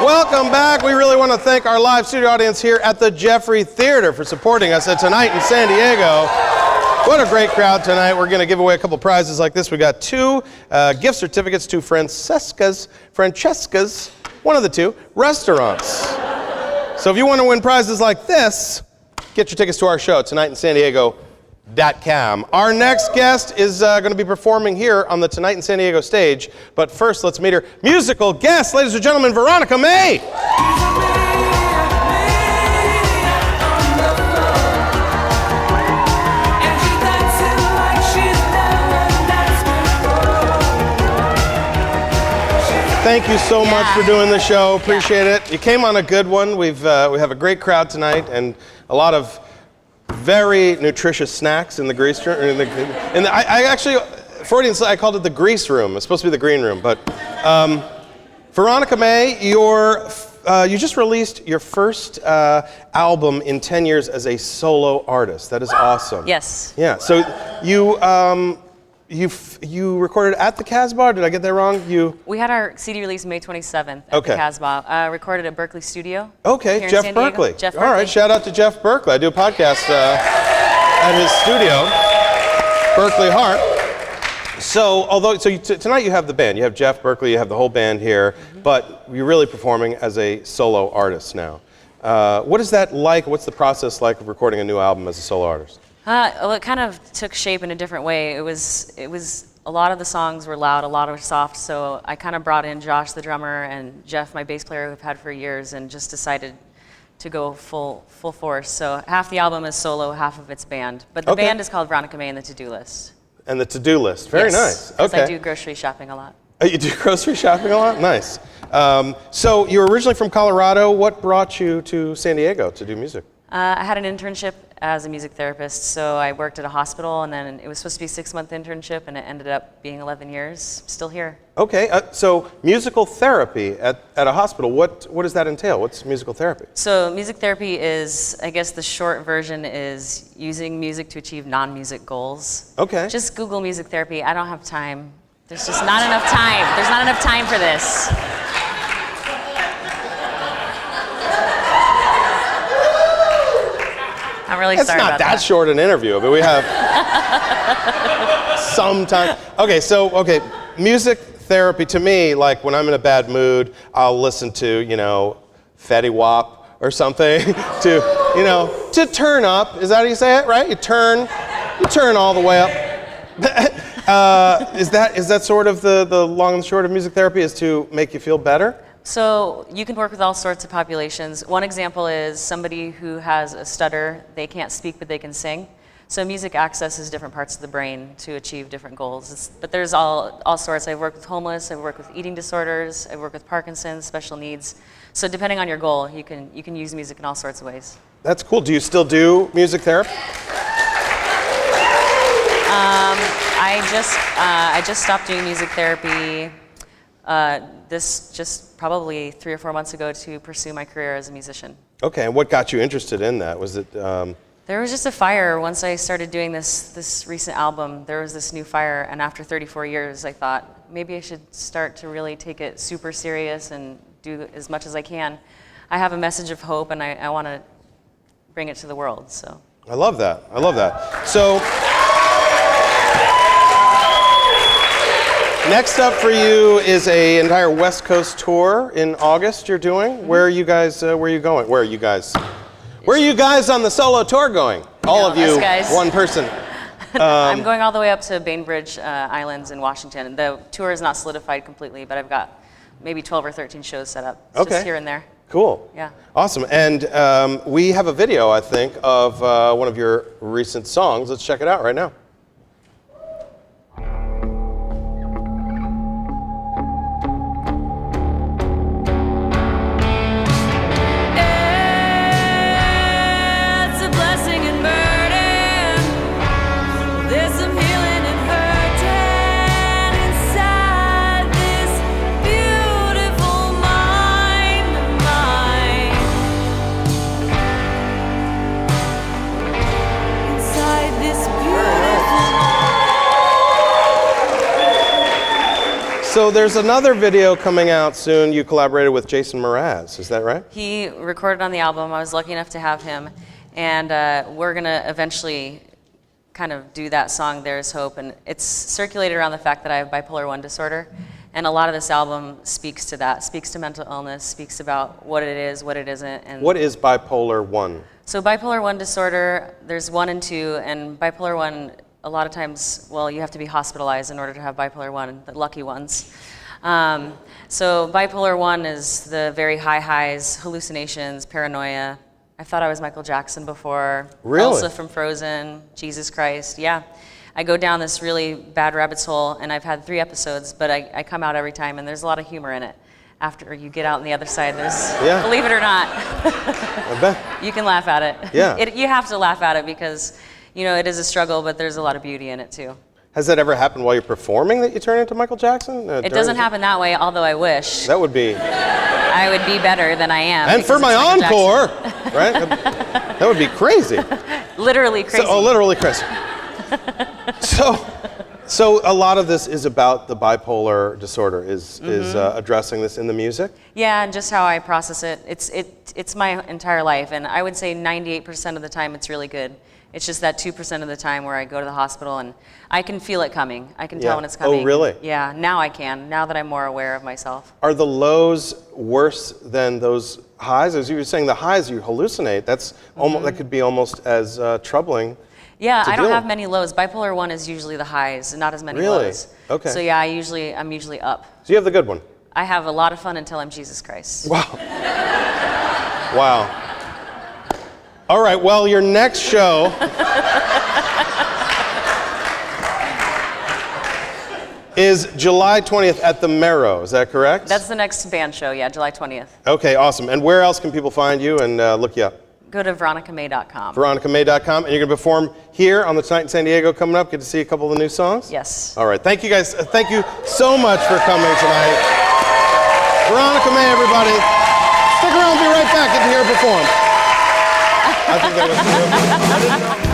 Welcome back. We really want to thank our live studio audience here at the Jeffrey Theater for supporting us tonight in San Diego. What a great crowd tonight. We're going to give away a couple prizes like this. We got 2 gift certificates to Francesca's, one of the 2, restaurants. So if you want to win prizes like this, get your tickets to our show tonight in San Diego.com. Our next guest is going to be performing here on the Tonight in San Diego stage. But first, let's meet her musical guest, ladies and gentlemen, Veronica May. Thank you so much for doing the show. Appreciate it. You came on a good one. We have a great crowd tonight and a lot of very nutritious snacks in the grease room. I actually, Freudian, I called it the grease room. It's supposed to be the green room. But Veronica May, you just released your first album in 10 years as a solo artist. That is awesome. Yes. Yeah. So you recorded at the Casbah? Did I get that wrong? We had our CD release May 27th at the Casbah. Recorded at Berkeley Studio. Okay, Jeff Berkeley. Jeff Berkeley. All right, shout out to Jeff Berkeley. I do a podcast at his studio, Berkeley Heart. So, tonight you have the band. You have Jeff Berkeley. You have the whole band here, but you're really performing as a solo artist now. What is that like? What's the process like of recording a new album as a solo artist? Well, it kind of took shape in a different way. It was a lot of the songs were loud, a lot were soft, so I kind of brought in Josh, the drummer, and Jeff, my bass player, who I've had for years, and just decided to go full force. So half the album is solo, half of it's band. But the band is called Veronica May and the To-Do List. And the To-Do List, very nice. Because I do grocery shopping a lot. Oh, you do grocery shopping a lot? Nice. So you were originally from Colorado. What brought you to San Diego to do music? I had an internship as a music therapist, so I worked at a hospital, and then it was supposed to be a 6-month internship, and it ended up being 11 years. Still here. Okay, so musical therapy at a hospital, what does that entail? What's musical therapy? So music therapy is, I guess the short version is using music to achieve non-music goals. Okay. Just Google music therapy. I don't have time. There's just not enough time. There's not enough time for this. I'm really sorry about that. It's not that short an interview, but we have some time. Okay, music therapy to me, like when I'm in a bad mood, I'll listen to, Fetty Wap or something to turn up. Is that how you say it, right? You turn all the way up. Is that sort of the long and short of music therapy, is to make you feel better? So you can work with all sorts of populations. One example is somebody who has a stutter. They can't speak, but they can sing. So music accesses different parts of the brain to achieve different goals. But there's all sorts. I've worked with homeless. I've worked with eating disorders. I've worked with Parkinson's, special needs. So depending on your goal, you can use music in all sorts of ways. That's cool. Do you still do music therapy? I just stopped doing music therapy. This just probably 3 or 4 months ago to pursue my career as a musician. Okay, and what got you interested in that? Was it? There was just a fire. Once I started doing this recent album, there was this new fire, and after 34 years, I thought maybe I should start to really take it super serious and do as much as I can. I have a message of hope, and I want to bring it to the world. So. I love that. So. Next up for you is an entire West Coast tour in August you're doing. Where are you guys, where are you going? Where are you guys on the solo tour going? All of you, one person. I'm going all the way up to Bainbridge Islands in Washington. The tour is not solidified completely, but I've got maybe 12 or 13 shows set up. Just here and there. Cool. Yeah. Awesome. And we have a video, I think, of one of your recent songs. Let's check it out right now. Inside this beautiful So there's another video coming out soon. You collaborated with Jason Mraz, is that right? He recorded on the album. I was lucky enough to have him. And we're going to eventually kind of do that song, There's Hope. And it's circulated around the fact that I have bipolar 1 disorder. And a lot of this album speaks to that, speaks to mental illness, speaks about what it is, what it isn't. And what is bipolar 1? So bipolar 1 disorder, there's 1 and 2. And bipolar 1, a lot of times, well, you have to be hospitalized in order to have bipolar 1, the lucky ones. So bipolar 1 is the very high highs, hallucinations, paranoia. I thought I was Michael Jackson before. Really? Elsa from Frozen, Jesus Christ, yeah. I go down this really bad rabbit hole, and I've had 3 episodes, but I come out every time, and there's a lot of humor in it. After you get out on the other side, there's, believe it or not, I bet. you can laugh at it. Yeah. You have to laugh at it because, you know, it is a struggle, but there's a lot of beauty in it too. Has that ever happened while you're performing that you turn into Michael Jackson? It doesn't happen that way, although I wish. That would be... I would be better than I am. And for my encore, right? That would be crazy. Literally crazy. Literally crazy. So a lot of this is about the bipolar disorder, is addressing this in the music? Yeah, and just how I process it. It's my entire life, and I would say 98% of the time it's really good. It's just that 2% of the time where I go to the hospital and I can feel it coming. I can tell when it's coming. Oh, really? Yeah, now I can, now that I'm more aware of myself. Are the lows worse than those highs? As you were saying, the highs you hallucinate, that's almost, that could be almost as troubling. Yeah, I don't have many lows. Bipolar 1 is usually the highs, not as many lows. Okay. So yeah, I'm usually up. So you have the good one? I have a lot of fun until I'm Jesus Christ. Wow. Wow. All right, well, your next show is July 20th at the Marrow, is that correct? That's the next band show, yeah, July 20th. Okay, awesome. And where else can people find you and look you up? Go to veronicamay.com. veronicamay.com, and you're going to perform here on the Tonight in San Diego coming up. Get to see a couple of the new songs? Yes. All right, thank you guys. Thank you so much for coming tonight. Veronica May, everybody. Stick around, we'll be right back. Get to hear her perform. I think that was